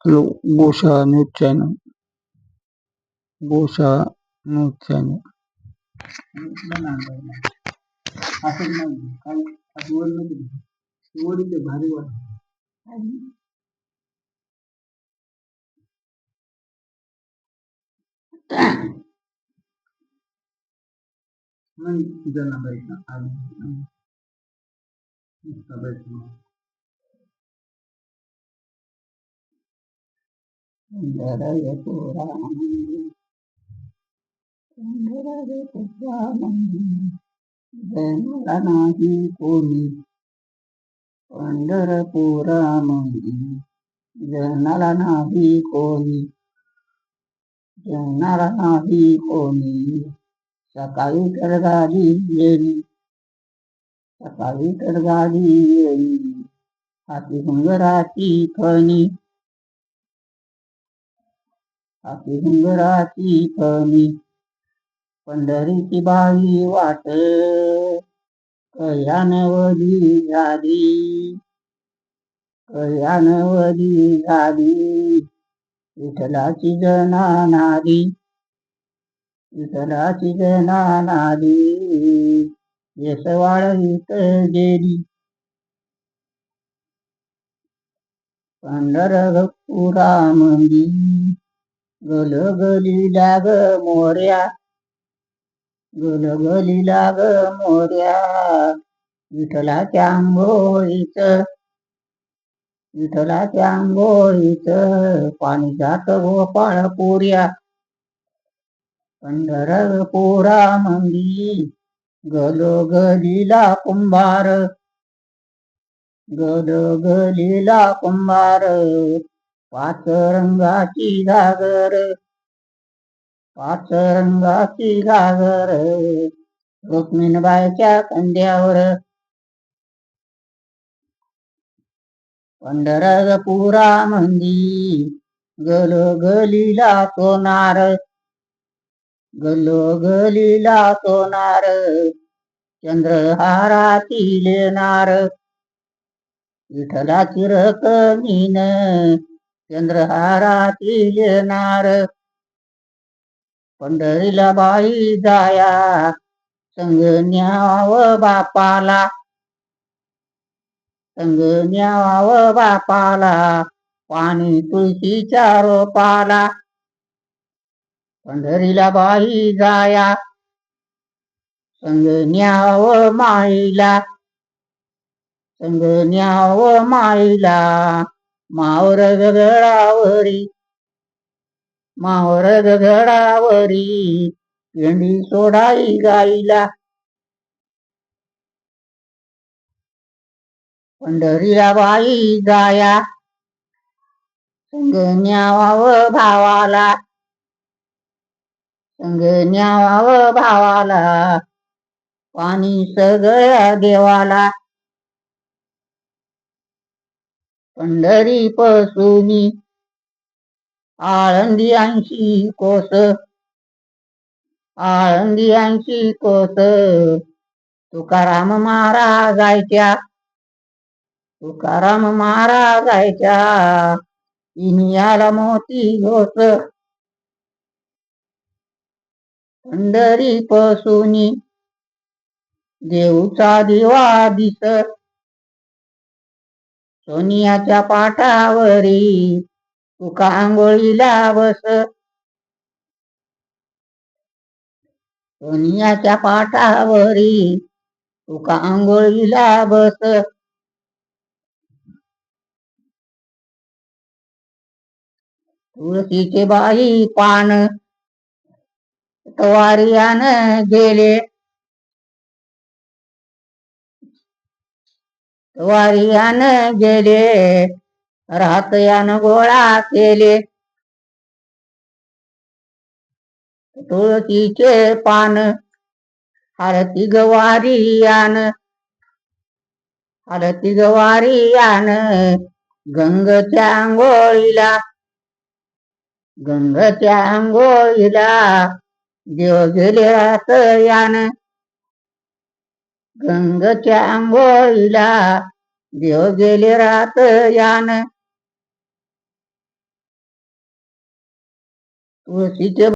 Hello, Gosha News Channel. Gosha News Channel. भारी वाट नाही कोणी पंढरपुरामध्ये जनाला नाही कोणी जनाला नाही कोणी सकाळी तर गाडी येई सकाळी तर गाडी येई हाती घुंगराची फणी हाती घुंगराची फणी पंढरीची बाई वाट कयानवली झाली कयानवली झाली विठ्ठलाची जनानाली विठ्ठलाची जनानाली येसवाळीत गेली पंढरपुरामंदी गलगलीला ग मोऱ्या गलगलीला ग मोऱ्या विठ्ठलाच्या आंघोळीच विठ्ठलाच्या आंघोळीच पाणी जात गोपाळ पुऱ्या पंढरपुरामंदी गलगलीला कुंभार गलगलीला कुंभार पाच रंगाची घागर पाच रंगाची घागर रुक्मिणबाईच्या कंद्यावर पंढरपुरामंदी गलगलीला सोनार गलगलीला सोनार चंद्रहाराची लेणार विठ्ठलाची रकमीन चंद्रहाराची लेणार पंढरीला बाई जाया संग न्याव बापाला संग न्याव बापाला पाणी तुळशीच्या रोपाला पंढरीला बाई जाया संग न्याव माईला संग न्याव माईला मावर गगडावरी मावर गगडावरी पेंडी सोडाई गाईला पंढरीला बाई जाया संग न्यावाव भावाला संग न्यावाव भावाला पाणी सगळ्या देवाला पंढरी पसुनी आळंदी 80 कोस आळंदी 80 कोस तुकाराम महाराजाच्या तुकाराम महाराजाच्या इनियाला मोती घोस पंढरी पसुनी देऊचा दिवा दिस सोनियाच्या पाठावरी तुका आंघोळीला बस सोनियाच्या पाठावरी तुका आंघोळीला बस तुळशीचे बाई पान तवारियान गेले तवारियान गेले राहतयान गोळा केले तुळशीचे पान आरती गवारियान आरती गवारियान गंगच्या आंघोळीला गंगच्या आंघोळीला देव गेले राहतयान गंगेच्या आंघोळीला देव गेले रात यान तुळशीचे